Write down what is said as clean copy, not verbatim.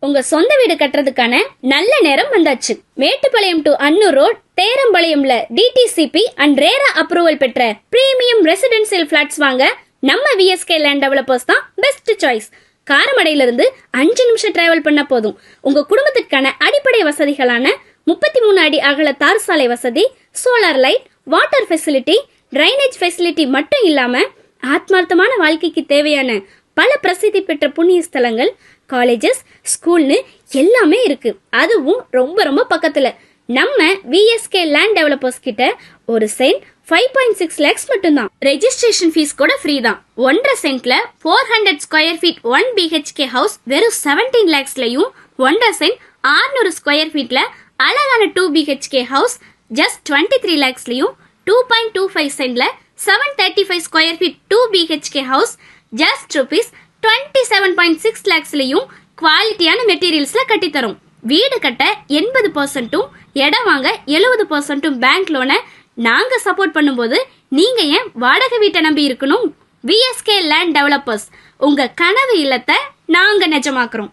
உங்க சொந்த வீடு கட்டுறதுக்கான நல்ல நேரம் வந்தாச்சு. மேட்டுப்பாளையம் டு அன்னூர் ரோட், தேரம்பாளையம்ல டிடிசிபி அண்ட் ரேரா அப்ரூவல் பெற்ற பிரீமியம் ரெசிடென்சியல் பிளாட்ஸ் வாங்க நம்ம விஎஸ்கே லேண்ட் டெவலப்பர்ஸ் தான் பெஸ்ட் சாய்ஸ். காரமடையிலிருந்து 5 நிமிஷம் டிராவல் பண்ண போதும். உங்க குடும்பத்திற்கான அடிப்படை வசதிகளான 33 அடி அகல தார் சாலை வசதி, solar light, water facility, drainage facility மட்டும் இல்லாம ஆத்மார்த்தமான வாழ்க்கைக்கு தேவையான பல பிரசித்தி பெற்ற புண்ணிய ஸ்தலங்கள், காலேஜஸ், ஸ்கூல்னு எல்லாமே இருக்கு. அதுவும் ரொம்ப ரொம்ப பக்கத்துல. நம்ம விஎஸ்கே லேண்ட் டெவலப்பர்ஸ் கிட்ட ஒரு சென்ட் 5.6 lakhs மட்டும்தான். ரெஜிஸ்ட்ரேஷன் ஃபீஸ் கூட ஃப்ரீ தான். 1.5 சென்ட்ல 400 ஸ்கொயர் ஃபீட் 1 BHK ஹவுஸ் வெறும் 17 lakhsலயும், 1.5 சென்ட் 600 ஸ்கொயர் ஃபீட்ல அழகான 2 BHK ஹவுஸ் ஜஸ்ட் 23 lakhsலயும், 2.25 சென்ட்ல 735 square feet 2 BHK house just rupees 27.6 lakhsலயும் குவாலிட்டியான மெட்டீரியல்ஸ்ல கட்டித்தரும். வீடு கட்ட 80%, இடம் வாங்க 70% பேங்க் லோனை நாங்க சப்போர்ட் பண்ணும்போது நீங்க ஏன் வாடகை வீட்டை நம்பி இருக்கணும்? விஎஸ்கே லேண்ட் டெவலப்பர்ஸ், உங்க கனவு இல்லத்தை நாங்க நிஜமாக்குறோம்.